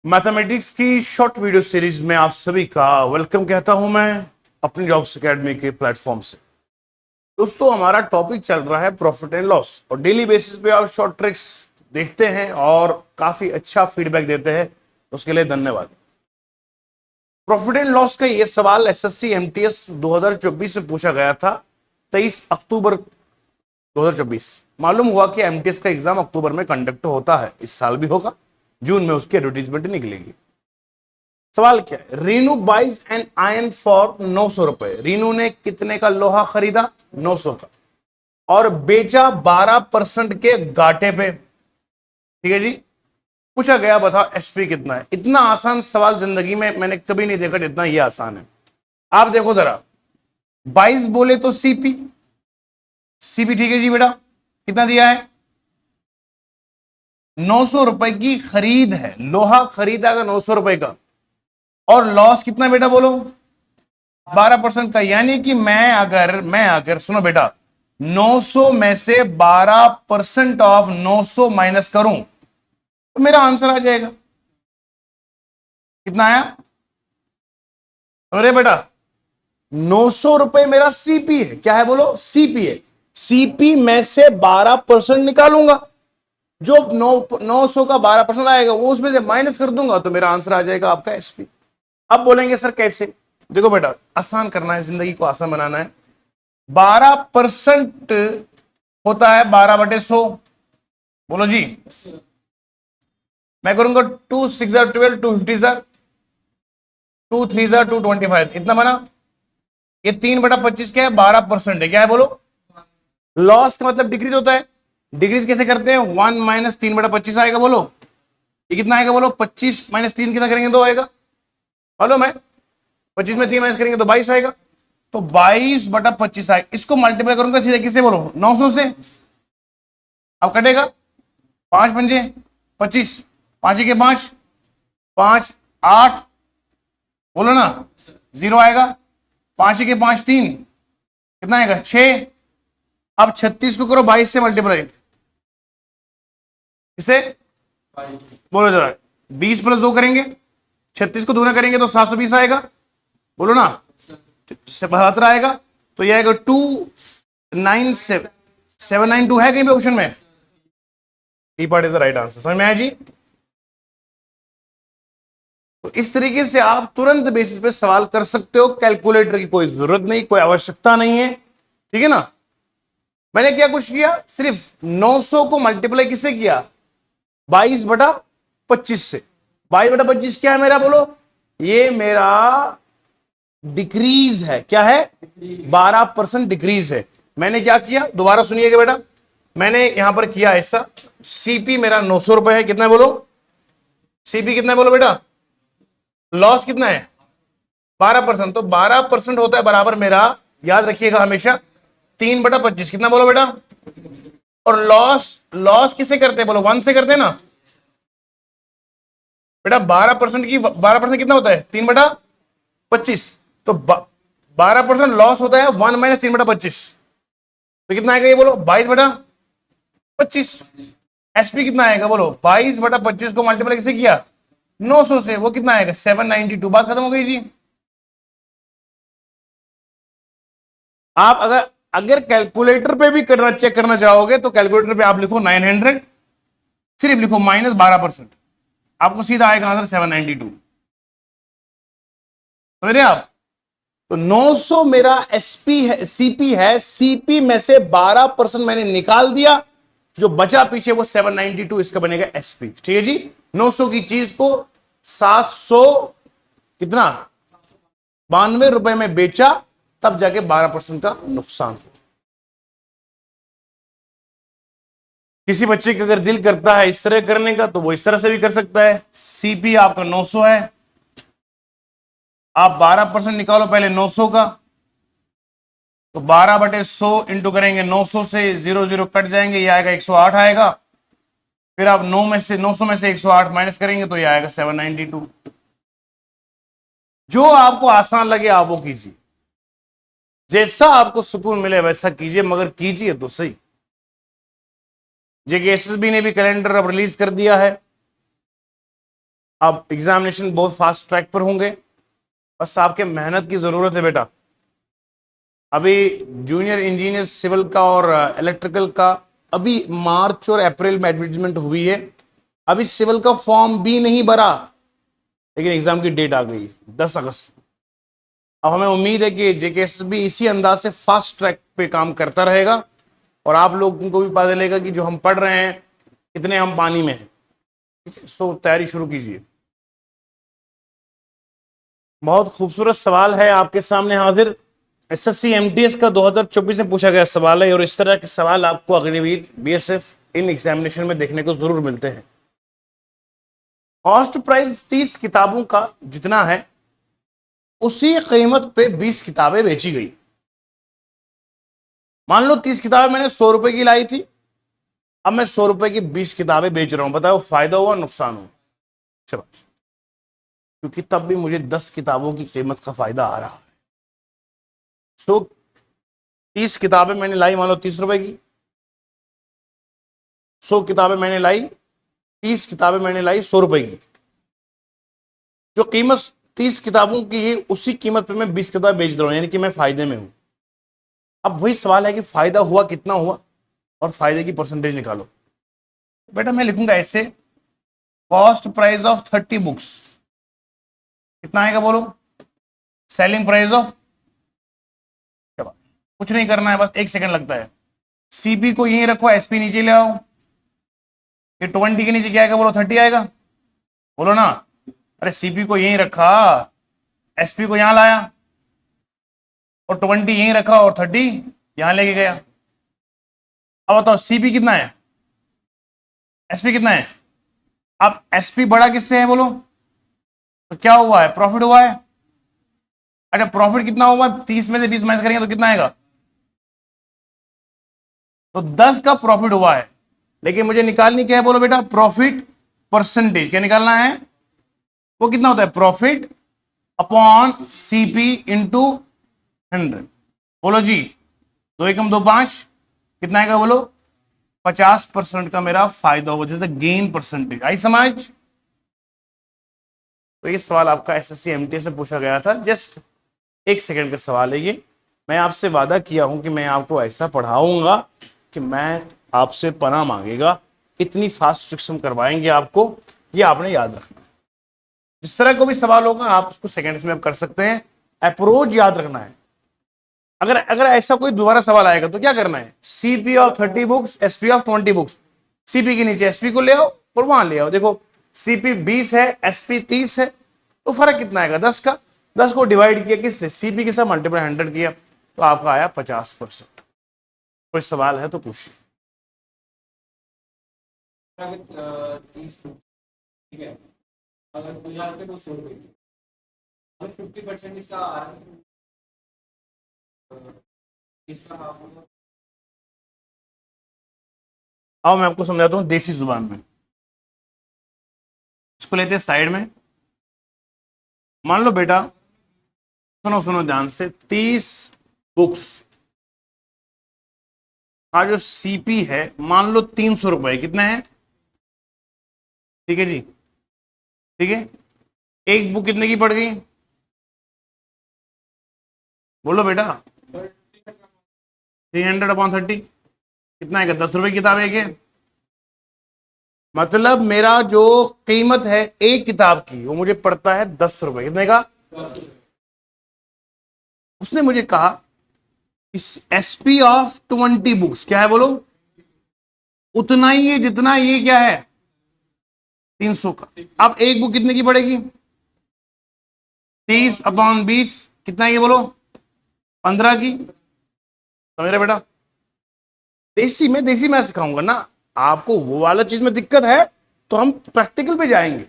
Mathematics की short video series में आप सभी का वेलकम कहता हूं मैं अपनी जॉब्स एकेडमी के प्लेटफॉर्म से। दोस्तों, हमारा टॉपिक चल रहा है प्रॉफिट एंड लॉस और डेली बेसिस पे आप शॉर्ट ट्रिक्स देखते हैं और काफी अच्छा फीडबैक देते हैं, उसके लिए धन्यवाद। प्रॉफिट एंड लॉस का यह सवाल एसएससी एमटीएस 2024 में पूछा गया था, 23 अक्टूबर 2024। मालूम हुआ कि एमटीएस का एग्जाम अक्टूबर में कंडक्ट होता है, इस साल भी होगा, जून में उसकी एडवर्टीजमेंट निकलेगी। सवाल क्या है? Renu buys an iron for 900 रुपए। रीनू ने कितने का लोहा खरीदा? 900 का, और बेचा 12% के घाटे पे। ठीक है जी। पूछा गया बताओ एसपी कितना है। इतना आसान सवाल जिंदगी में मैंने कभी नहीं देखा जितना ये आसान है। आप देखो जरा, 22 बोले तो सीपी, सीपी ठीक है जी बेटा, कितना दिया है? 900 रुपए की खरीद है, लोहा खरीदा 900 रुपए का, और लॉस कितना बेटा बोलो? 12% का। यानी कि मैं अगर सुनो बेटा, 900 में से 12% ऑफ 900 माइनस करूं तो मेरा आंसर आ जाएगा। कितना आया? अरे बेटा, 900 रुपए मेरा सीपी है। क्या है बोलो? सीपी है। सीपी में से 12% निकालूंगा, जो 900 का 12% आएगा वो उसमें से माइनस कर दूंगा तो मेरा आंसर आ जाएगा आपका एसपी। अब बोलेंगे सर कैसे? देखो बेटा, आसान करना है, जिंदगी को आसान बनाना है। 12% होता है 12/100। बोलो जी। मैं करूंगा 2 6 12, 2 50, 2 3 225, इतना बना। ये 3/25 क्या है? 12% है। क्या है बोलो? लॉस का मतलब डिक्रीज होता है। डिक्रीज कैसे करते हैं? 1 माइनस 3/25 आएगा। बोलो ये कितना आएगा? बोलो 25 माइनस 3 कितना करेंगे? 2 आएगा। मालूम है? 25 में 3 माइनस करेंगे तो 22 आएगा। तो 22/25 आएगा। इसको मल्टीप्लाई करूंगा सीधे किससे? बोलो 900 से। अब कटेगा 5 पंजे 25, 5 के 5, 5 8, बोलो ना 0 आएगा। 5 के 5 3, कितना आएगा? 6। अब 36 को करो 22 से मल्टीप्लाई, इसे बोलो जरा। 20 + 2 करेंगे, 36 को दूना करेंगे तो 720 आएगा। बोलो ना, 72 आएगा। तो ये आएगा 29792 है कहीं पे ऑप्शन में? D part is the right answer. समझ में आया जी? तो इस तरीके से आप तुरंत बेसिस पे सवाल कर सकते हो। कैलकुलेटर की कोई जरूरत नहीं, कोई आवश्यकता नहीं है। ठीक है ना? मैंने क्या कुछ किया? सिर्फ 900 को मल्टीप्लाई किससे किया? 22/25 से। 22/25 क्या है मेरा? बोलो ये मेरा डिक्रीज है। क्या है? 12% डिक्रीज है। मैंने क्या किया? दोबारा सुनिएगा बेटा, मैंने यहां पर किया ऐसा। सीपी मेरा 900 रुपए है। कितना है बोलो? सीपी कितना है बोलो बेटा? लॉस कितना है? 12%। तो 12% होता है बराबर मेरा, याद रखिएगा हमेशा, 3/25। कितना बोलो बेटा? और लॉस, लॉस किसे करते हैं? बोलो 1 से करते हैं ना बेटा। 12% की 12% कितना होता है? 3/25। तो 12% लॉस होता है 1 माइनस 3/25। तो कितना आएगा ये बोलो? 22/25। एसपी कितना आएगा? बोलो 22/25 को मल्टीप्लाई किसे किया? 900 से। वो कितना आएगा? 792। बात खत्म हो गई जी। आप अगर अगर कैलकुलेटर पे भी करना, चेक करना चाहोगे तो कैलकुलेटर पे आप लिखो 900, सिर्फ लिखो -12%, आपको सीधा आएगा आंसर 792। समझ रहे आप? तो 900 मेरा एसपी है, सीपी है। सीपी में से 12% मैंने निकाल दिया, जो बचा पीछे वो 792, इसका बनेगा एसपी। ठीक है जी। 900 की चीज को 700 कितना 92 रुपए में बेचा, तब जाके 12% का नुकसान हो। किसी बच्चे का अगर दिल करता है इस तरह करने का तो वो इस तरह से भी कर सकता है। सीपी आपका 900 है, आप 12% निकालो पहले 900 का, तो 12/100 इंटू करेंगे 900 से, 0 0 कट जाएंगे, ये आएगा 108 आएगा। फिर आप 900 में से 108 माइनस करेंगे तो ये आएगा 792। जो आपको आसान लगे आप वो कीजिए, जैसा आपको सुकून मिले वैसा कीजिए, मगर कीजिए तो सही। जेके एसएसबी ने भी कैलेंडर अब रिलीज कर दिया है। अब एग्जामिनेशन बहुत फास्ट ट्रैक पर होंगे, बस आपके मेहनत की जरूरत है बेटा। अभी जूनियर इंजीनियर सिविल का और इलेक्ट्रिकल का अभी मार्च और अप्रैल में एडवर्टीजमेंट हुई है। अभी सिविल का फॉर्म भी नहीं भरा, लेकिन एग्जाम की डेट आ गई है 10 अगस्त। अब हमें उम्मीद है कि जेकेएस भी इसी अंदाज से फास्ट ट्रैक पे काम करता रहेगा और आप लोगों को भी पता चलेगा कि जो हम पढ़ रहे हैं कितने हम पानी में हैं। ठीक है, सो तैयारी शुरू कीजिए। बहुत खूबसूरत सवाल है आपके सामने हाजिर। एसएससी एमटीएस का 2024 में पूछा गया सवाल है और इस तरह के सवाल आपको अग्निवीर बीएसएफ इन एग्जामिनेशन में देखने को जरूर मिलते हैं। कॉस्ट प्राइस 30 किताबों का जितना है उसी कीमत पे 20 किताबें बेची गई। मान लो 30 किताबें मैंने 100 रुपए की लाई थी, अब मैं 100 रुपए की 20 किताबें बेच रहा हूं, बताओ फायदा हुआ नुकसान हुआ? शाबाश, क्योंकि तब भी मुझे 10 किताबों की कीमत का फायदा आ रहा है। सो 30 किताबें मैंने लाई, मान लो 30 रुपए की, 100 किताबें मैंने लाई, 30 किताबें मैंने लाई 100 रुपए की। जो कीमत 30 किताबों की है उसी कीमत पे मैं 20 किताबें बेच रहा हूं, यानी कि मैं फायदे में हूं। अब वही सवाल है कि फायदा हुआ कितना हुआ और फायदे की परसेंटेज निकालो। बेटा मैं लिखूंगा ऐसे, कॉस्ट प्राइस ऑफ 30 बुक्स कितना आएगा बोलो? सेलिंग प्राइस ऑफ, कुछ नहीं करना है, बस 1 सेकंड लगता है। सीपी को यहीं रखो, एसपी नीचे ले आओ। ये 20 के नीचे क्या आएगा बोलो? 30 आएगा, बोलो ना। अरे सीपी को यहीं रखा, एसपी को यहां लाया और 20 यहीं रखा और 30 यहां लेके गया। अब बताओ सीपी कितना है, एसपी कितना है? अब एसपी बड़ा किससे है बोलो? तो क्या हुआ है? प्रॉफिट हुआ है। अच्छा प्रॉफिट कितना हुआ? 30 में से 20 माइनस करेंगे तो कितना आएगा? तो 10 का प्रॉफिट हुआ है। लेकिन मुझे निकालनी क्या है बोलो बेटा? Profit percentage. क्या निकालना है? वो कितना होता है? Profit upon CP into 100। बोलो जी, 2 एकम 2 5, कितना आएगा बोलो? 50% का मेरा फायदा होगा, जैसे गेन परसेंटेज। आई समझ? तो ये सवाल आपका एसएससी एमटीएस से पूछा गया था, जस्ट 1 सेकंड का सवाल है ये। मैं आपसे वादा किया हूं कि मैं आपको ऐसा पढ़ाऊंगा कि मैं आपसे पनाह मांगेगा, इतनी फास्ट सिस्टम करवाएंगे आपको, ये आपने याद रखना। जिस तरह को भी सवाल होगा आप उसको सेकंड्स में आप कर सकते हैं, अप्रोच याद रखना है। अगर अगर ऐसा कोई दोबारा सवाल आएगा तो क्या करना है? CP of 30 books, SP of 20 books. CP के नीचे एसपी को ले आओ और वहां ले आओ। देखो सीपी 20 है, एसपी 30 है, तो फर्क कितना आएगा? 10 का। 10 को डिवाइड किया किससे? सीपी के साथ मल्टीप्लाई 100 किया, तो आपका आया 50%। कोई सवाल है तो पूछिए। अगर 30, ठीक है, अगर 50 रुपये तो 100 रुपये की, अगर 50% इसका आ रहा है तो इसका हाफ होगा। आओ मैं आपको समझाता हूं देसी जुबान में। इसको लेते हैं साइड में। मान लो बेटा, सुनो सुनो ध्यान से, 30 बुक्स का जो सीपी है मान लो 300 रुपए, कितना है? ठीक है जी, ठीक है। एक बुक कितने की पड़ गई बोलो बेटा? 300/30 कितना आएगा? 10 रुपए की किताब है। मतलब मेरा जो कीमत है एक किताब की वो मुझे पड़ता है 10 रुपए। कितने का? उसने मुझे कहा इस एसपी ऑफ 20 बुक्स क्या है बोलो? उतना ही है जितना ये क्या है, 300 का। अब एक बुक कितने की पड़ेगी? 30/20 कितना है ये बोलो? 15 की। समझ रहे बेटा? देसी मैं सिखाऊंगा ना आपको। वो वाला चीज में दिक्कत है तो हम प्रैक्टिकल पे जाएंगे।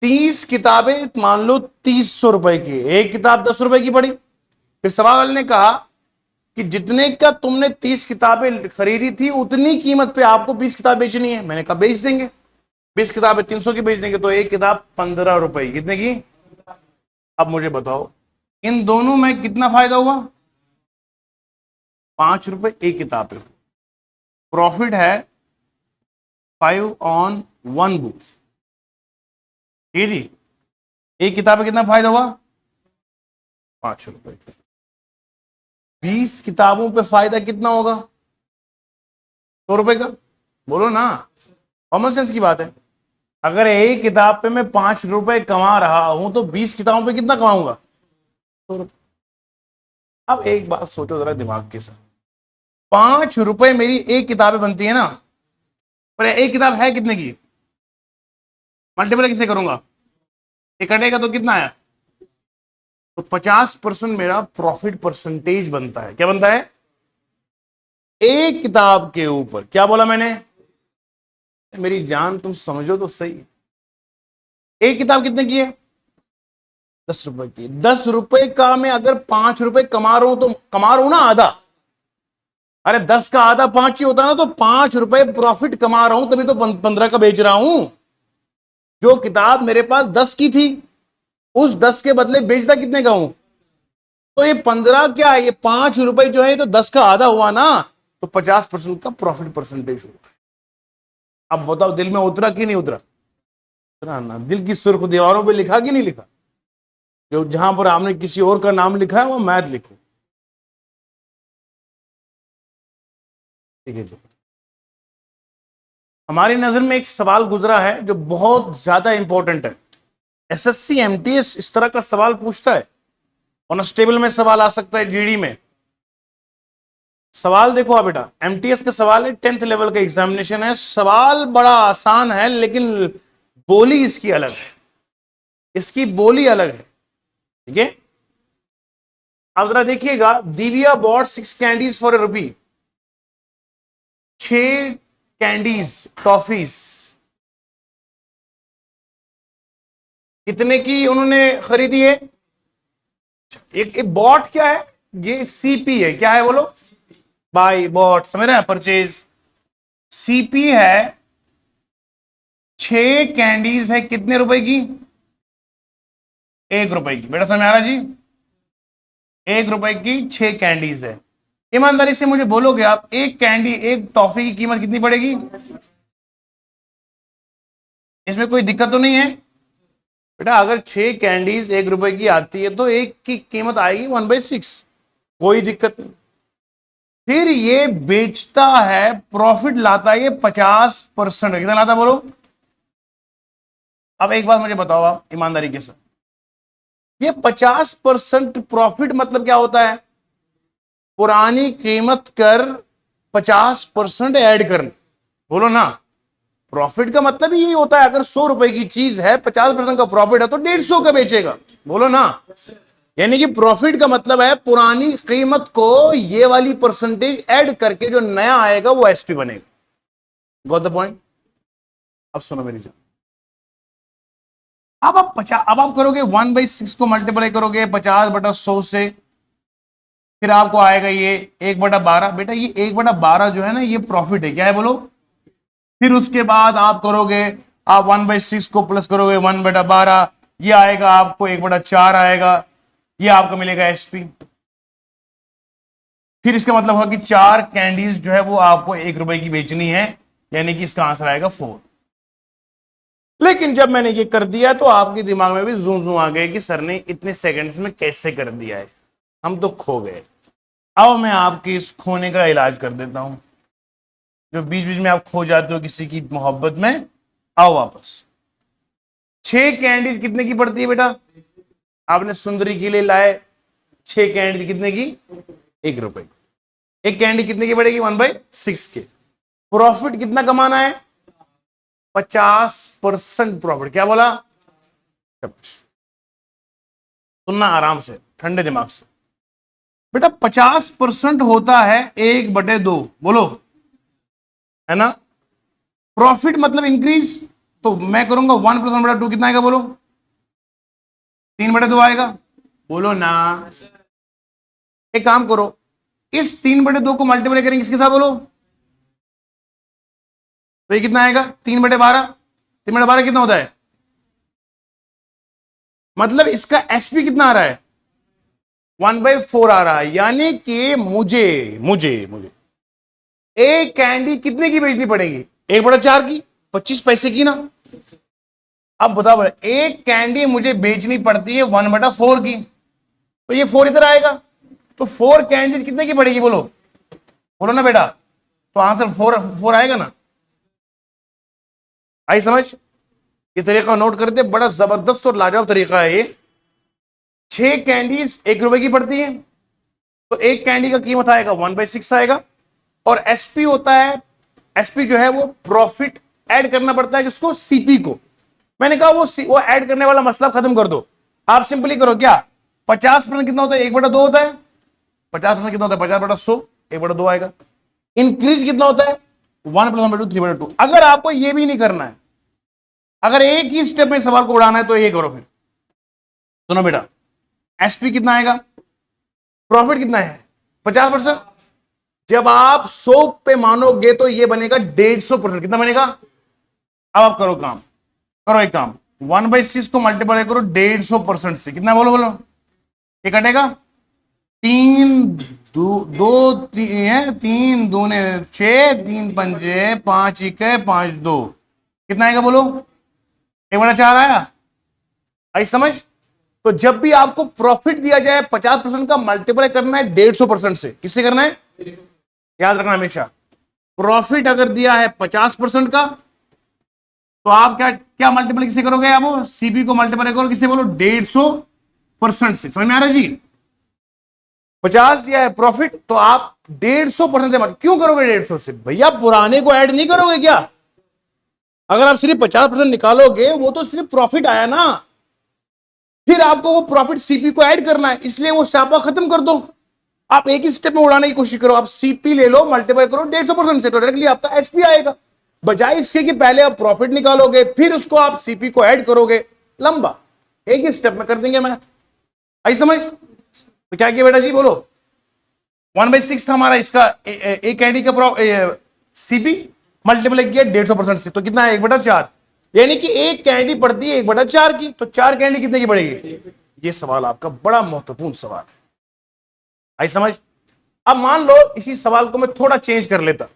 30 किताबें मान लो 300 रुपए की, एक किताब 10 रुपए की पड़ी। फिर सवाल वाले ने कहा कि जितने का तुमने 30 किताबें खरीदी थी उतनी कीमत पे आपको 20 किताब बेचनी है। मैंने कहा बेच देंगे, 20 किताबें 300 की बेच देंगे, तो एक किताब 15 रुपए। कितने की? अब मुझे बताओ इन दोनों में कितना फायदा हुआ? 5 रुपए एक किताब पे। प्रॉफिट है 5 ऑन 1 बुक। ठीक है जी। एक किताब में कितना फायदा हुआ? 5 रुपए। 20 किताबों पे फायदा कितना होगा? 100 रुपए का। बोलो ना, कॉमन सेंस की बात है। अगर एक किताब पे मैं 5 रुपए कमा रहा हूं तो 20 किताबों पे कितना कमाऊंगा? 100 रुपए। अब एक बात सोचो जरा दिमाग के साथ, 5 रुपए मेरी एक किताबें बनती है ना, पर एक किताब है कितने की? मल्टीप्लाई किसे करूंगा? ये कटेगा तो कितना आया? तो 50% मेरा प्रॉफिट परसेंटेज बनता है। क्या बनता है? एक किताब के ऊपर। क्या बोला मैंने? मेरी जान तुम समझो तो सही। एक किताब कितने की है? 10 रुपए की। 10 रुपए का मैं अगर 5 रुपए कमा रहा हूं तो कमा रहा हूं ना आधा। अरे 10 का आधा 5 ही होता ना, तो 5 रुपए प्रॉफिट कमा रहा हूं तभी तो 15 का बेच रहा हूं। जो किताब मेरे पास 10 की थी उस 10 के बदले बेचता कितने का हूं? तो ये 15 क्या है? ये 5 रुपए जो है तो 10 का आधा हुआ ना, तो 50% का प्रॉफिट परसेंटेज हुआ। अब बताओ दिल में उतरा कि नहीं उतरा? उतरा ना। दिल की सुर्ख दीवारों पे लिखा कि नहीं लिखा? जो जहां पर आपने किसी और का नाम लिखा है वो मैथ लिखो। ठीक है जी। हमारी नजर में एक सवाल गुजरा है जो बहुत ज्यादा इंपॉर्टेंट है। एसएससी एमटीएस इस तरह का सवाल पूछता है। कॉन्स्टेबल में सवाल आ सकता है, जीडी में। सवाल देखो आप बेटा, एमटीएस का सवाल है, 10th लेवल का एग्जामिनेशन है। सवाल बड़ा आसान है लेकिन बोली इसकी अलग है। इसकी बोली अलग है। ठीक है, आप जरा देखिएगा। Divya bought 6 candies for ₹1। 6 candies, toffees कितने की उन्होंने खरीदी है? एक बॉट क्या है? ये सीपी है। क्या है बोलो? बाई बॉट, समझ रहे हैं? परचेज। सीपी है, 6 कैंडीज है कितने रुपए की? 1 रुपए की। बेटा समझ में आ रहा जी? 1 रुपए की 6 कैंडीज है। ईमानदारी से मुझे बोलोगे आप, एक कैंडी, एक टॉफी की कीमत कितनी पड़ेगी? इसमें कोई दिक्कत तो नहीं है बेटा? अगर 6 कैंडीज 1 रुपए की आती है तो एक की कीमत आएगी 1/6। कोई दिक्कत नहीं। फिर ये बेचता है, प्रॉफिट लाता है ये 50%। कितना लाता बोलो? अब एक बात मुझे बताओ आप ईमानदारी के साथ, ये 50% प्रॉफिट मतलब क्या होता है? पुरानी कीमत कर 50% ऐड करना। बोलो ना, प्रॉफिट का मतलब ही यही होता है। अगर 100 रुपए की चीज है, 50% का प्रॉफिट है तो 150 का बेचेगा। बोलो ना, यानी कि प्रॉफिट का मतलब है पुरानी कीमत को ये वाली परसेंटेज ऐड करके जो नया आएगा वो एसपी बनेगा। Got the point? अब सुनो मेरी जान, अब आप करोगे 1/6 को मल्टीप्लाई करोगे 50/100 से, फिर आपको आएगा ये 1/12। बेटा ये 1/12 जो है ना, ये प्रॉफिट है। क्या है बोलो? फिर उसके बाद आप करोगे, आप 1/6 को प्लस करोगे 1/12, ये आएगा आपको 1/4 आएगा, ये आपको मिलेगा एसपी। फिर इसका मतलब होगा कि 4 कैंडीज जो है वो आपको 1 रुपए की बेचनी है, यानी कि इसका आंसर आएगा 4। लेकिन जब मैंने ये कर दिया तो आपके दिमाग में भी जूं जूं आ गए कि सर ने इतने सेकंड्स में कैसे कर दिया है, हम तो खो गए। अब मैं आपके इस खोने का इलाज कर देता हूं। जो बीच बीच में आप खो जाते हो किसी की मोहब्बत में, आओ वापस। 6 कैंडीज कितने की पड़ती है बेटा? आपने सुंदरी के लिए लाए 6 कैंडीज कितने की? 1 रुपए। एक कैंडी कितने की पड़ेगी? 1/6 के। प्रॉफिट कितना कमाना है? 50% प्रॉफिट। क्या बोला? सुनना आराम से, ठंडे दिमाग से। बेटा 50% होता है 1/2। बोलो, है ना? प्रॉफिट मतलब इंक्रीज। तो मैं करूंगा 1 + 1/2 कितना आएगा बोलो? 3/2 आएगा। बोलो ना। एक काम करो, इस 3/2 को मल्टीप्लाई करेंगे किसके साथ बोलो? तो ये कितना आएगा? 3/12। 3/12 कितना होता है? मतलब इसका एसपी कितना आ रहा है? 1/4 आ रहा है। यानी कि मुझे मुझे मुझे एक कैंडी कितने की बेचनी पड़ेगी? 1/4 की, 25 पैसे की ना। अब बताओ, एक कैंडी मुझे बेचनी पड़ती है 1/4 की, तो ये 4 इधर आएगा, तो 4 कैंडीज कितने की पड़ेगी बोलो, बोलो ना बेटा, तो आंसर 4 आएगा ना। आई समझ? ये तरीका नोट कर दे, बड़ा जबरदस्त और लाजवाब तरीका है ये। 6 कैंडीज 1 रुपए की पड़ती है, तो एक कैंडी का कीमत आएगा 1/6 आएगा। और एसपी होता है, एसपी जो है वो प्रॉफिट ऐड करना पड़ता है किसको, सीपी को। मैंने कहा वो ऐड करने वाला मसला खत्म कर दो, आप सिंपली करो क्या, 50% कितना होता है, 1/2 होता है, 50% कितना होता है, 50/100, 1/2 आएगा। इंक्रीज कितना होता है, 1 + 1/2 3/2। अगर आपको ये भी नहीं करना है, अगर एक ही स्टेप में सवाल को उड़ाना है, तो ये करो फिर। सुनो बेटा, एसपी कितना आएगा, प्रॉफिट कितना है, 50%। जब आप 100 पे मानोगे तो ये बनेगा 150%। कितना बनेगा, अब आप करो काम, करो एक काम, 1/6 को मल्टीप्लाई करो 150% से, कितना बोलो बोलो, ये कटेगा 3 दूने 6, 3 पंजे 5 इके 5 2, कितना आएगा बोलो, 1/4 आया। आई समझ? तो जब भी आपको प्रॉफिट दिया जाए 50% का, मल्टीप्लाई करना है 150% से। किससे करना है, याद रखना हमेशा, प्रॉफिट अगर दिया है 50% का, तो आप क्या क्या मल्टीप्लाई किससे करोगे, आप सीपी को मल्टीप्लाई करो किससे बोलो, 150% से। समझ में आ रहा है जी? 50 दिया है प्रॉफिट, तो आप 150% से क्यों करोगे 150 से, भैया पुराने को ऐड नहीं करोगे क्या? अगर आप सिर्फ 50% निकालोगे, वो तो सिर्फ प्रॉफिट आया ना, फिर आपको वो प्रॉफिट सीपी को ऐड करना है, इसलिए वो स्यापा खत्म कर दो। आप एक ही स्टेप में उड़ाने की कोशिश करो, आप सीपी ले लो, मल्टीप्लाई करो 150% से, तो डायरेक्टली आपका एसपी आएगा। बजाय इसके कि पहले आप प्रॉफिट निकालोगे, फिर उसको आप सीपी को ऐड करोगे, लंबा, एक ही स्टेप में कर देंगे मैथ। आई समझ? तो क्या किया बेटा जी बोलो, 1/6 था हमारा इसका एक कैंडी का सीपी, मल्टीप्लाई किया 150% से, तो कितना है, 1/4। यानी कि एक कैंडी पड़ती है 1/4 की, तो 4 कैंडी कितने की पड़ेगी? ये सवाल आपका बड़ा महत्वपूर्ण सवाल है। आई समझ? अब मान लो इसी सवाल को मैं थोड़ा चेंज कर लेता,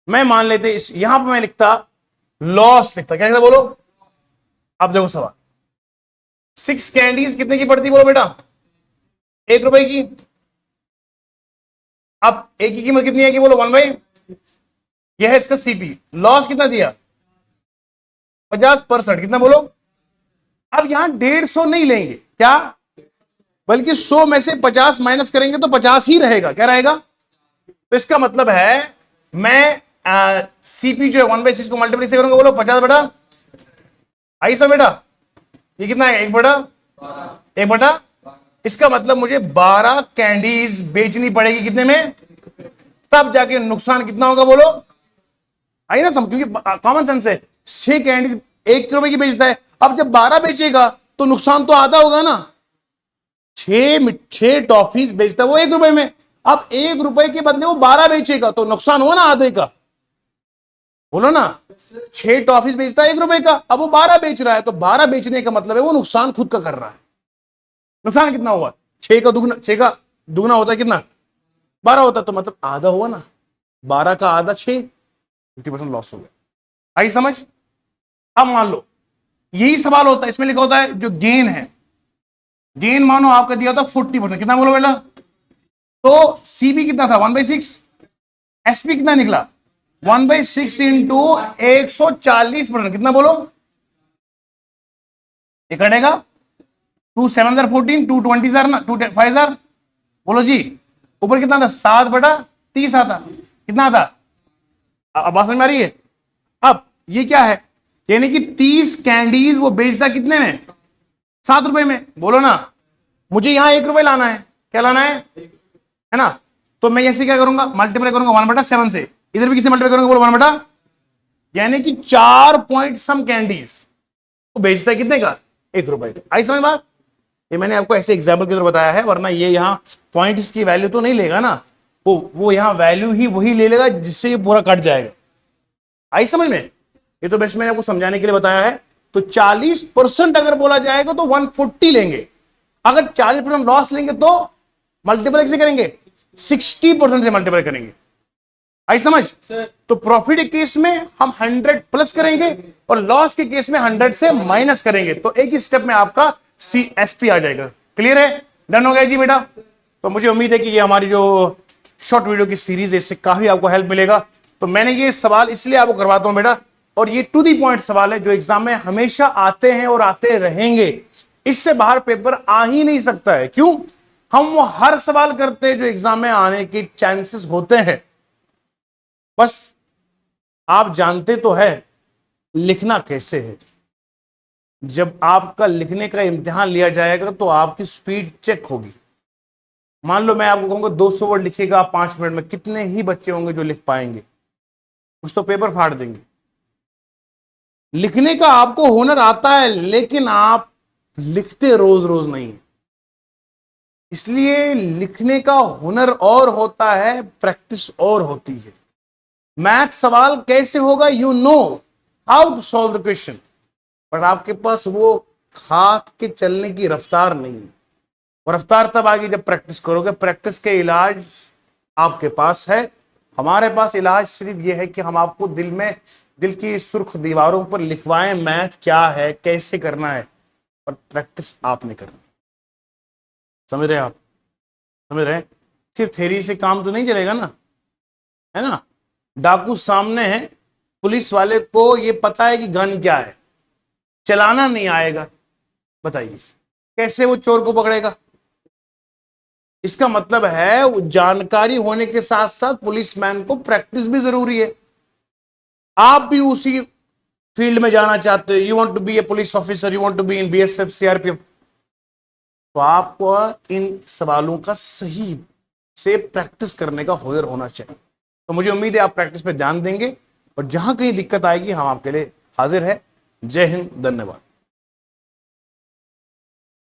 मैं मान लेते यहां पर मैं लिखता लॉस लिखता, क्या लिखता बोलो। अब देखो सवाल, 6 कैंडीज कितने की पड़ती बोलो बेटा, 1 रुपए की। अब एक की कीमत कितनी है कि बोलो 1/, यह है इसका सीपी। लॉस कितना दिया, 50%, कितना बोलो। अब यहां 150 नहीं लेंगे क्या, बल्कि 100 में से 50 माइनस करेंगे तो 50 ही रहेगा, क्या रहेगा। तो इसका मतलब है मैं सीपी जो है 1/6 को मल्टीप्लाई से करूंगा बोलो 50/, आई सब बेटा, ये कितना है, 1/, इसका मतलब मुझे 12 कैंडीज बेचनी पड़ेगी, कितने में, तब जाके नुकसान कितना होगा बोलो। आई ना समझ, क्योंकि कॉमन सेंस है, 6 कैंडीज 1 रुपए की बेचता है, अब जब 12 बेचेगा तो नुकसान तो आधा होगा ना। 6 टॉफीज बेचता है वो 1 रुपए में, अब 1 रुपए के बदले वो 12 बेचेगा तो नुकसान हुआ ना आधे का, बोलो ना। 6 टॉफीज बेचता है 1 रुपए का, अब वो 12 बेच रहा है, तो 12 बेचने का मतलब है वो नुकसान खुद का कर रहा है। नुकसान कितना हुआ, 6 का दुगना होता है कितना, 12 होता है, तो मतलब आधा हुआ ना, 12 का आधा 6, 50% लॉस हो गया। आई समझ? अब मान लो यही सवाल होता है, इसमें लिखा होता है जो गेन है, गेन मानो आपका दिया होता 40%, कितना बोलो बेटा, तो सीबी कितना था 1/6, एसपी कितना निकला 1/6 इंटू 140%, कितना बोलो, ये कटेगा 2 7 14, 2 20 ना 2 5 बोलो जी, ऊपर कितना था 7/30 आता, कितना आता, अब बात समझ में आ रही है। अब ये क्या है, यानी कि 30 कैंडीज वो बेचता कितने में, 7 रुपए में, बोलो ना। मुझे यहां 1 रुपए लाना है, क्या लाना है ना, तो मैं ऐसे क्या करूंगा, मल्टीप्लाई करूंगा 1/7 से, इधर भी किससे मल्टीप्लाई करूंगा बोलो 1/, यानी कि 4 पॉइंट सम कैंडीज वो बेचता है कितने का, 1 रुपए का। आई समझ बात? ये मैंने आपको ऐसे एग्जाम्पल की तरह बताया है, वरना ये यहां पॉइंट्स की वैल्यू तो नहीं लेगा ना, वो यहां वैल्यू ही वही ले लेगा जिससे ये पूरा कट जाएगा। आई समझ में? ये तो बेस्ट मैंने आपको समझाने के लिए बताया है। तो 40% अगर बोला जाएगा तो 140 लेंगे, अगर 40% लॉस लेंगे तो मल्टीप्लाई कैसे करेंगे, 60% से मल्टीप्लाई करेंगे। आई समझ? सर तो प्रॉफिट के केस में हम 100 प्लस करेंगे और लॉस के केस में 100 से माइनस करेंगे, तो एक ही स्टेप में आपका CSP आ जाएगा। क्लियर है? डन हो गया जी बेटा? तो मुझे उम्मीद है कि ये हमारी जो शॉर्ट वीडियो की सीरीज है इससे काफी आपको हेल्प मिलेगा। तो मैंने ये सवाल इसलिए आपको करवाता हूं बेटा, और ये टू दी पॉइंट सवाल है जो एग्जाम में हमेशा आते हैं और आते रहेंगे, इससे बाहर पेपर आ ही नहीं सकता है। क्यों? हम वो हर सवाल करते हैं जो एग्जाम में आने के चांसेस होते हैं, बस आप जानते तो है लिखना कैसे है। जब आपका लिखने का इम्तिहान लिया जाएगा तो आपकी स्पीड चेक होगी। मान लो मैं आपको कहूंगा 200 वर्ड लिखिएगा आप 5 मिनट में, कितने ही बच्चे होंगे जो लिख पाएंगे? कुछ तो पेपर फाड़ देंगे। लिखने का आपको हुनर आता है, लेकिन आप लिखते रोज रोज नहीं है। इसलिए लिखने का हुनर और होता है, प्रैक्टिस और होती है। मैथ सवाल कैसे होगा, you know how to solve the question, but आपके पास वो हाथ के चलने की रफ्तार नहीं है। और रफ्तार तब आएगी जब प्रैक्टिस करोगे। प्रैक्टिस के इलाज आपके पास है, हमारे पास इलाज सिर्फ ये है कि हम आपको दिल की सुर्ख दीवारों पर लिखवाएं मैथ क्या है, कैसे करना है, और प्रैक्टिस आपने करनी। समझ रहे हैं आप? समझ रहे हैं? सिर्फ थ्योरी से काम तो नहीं चलेगा ना, है ना? डाकू सामने है, पुलिस वाले को ये पता है कि गन क्या है, चलाना नहीं आएगा, बताइए कैसे वो चोर को पकड़ेगा? इसका मतलब है वो जानकारी होने के साथ साथ पुलिसमैन को प्रैक्टिस भी जरूरी है। आप भी उसी फील्ड में जाना चाहते हो, you want to be a police officer, you want to be in BSF CRPF, तो आपको इन सवालों का सही से प्रैक्टिस करने का हुनर होना चाहिए। तो मुझे उम्मीद है आप प्रैक्टिस पे ध्यान देंगे, और जहां कहीं दिक्कत आएगी हम आपके लिए हाजिर है। जय हिंद, धन्यवाद।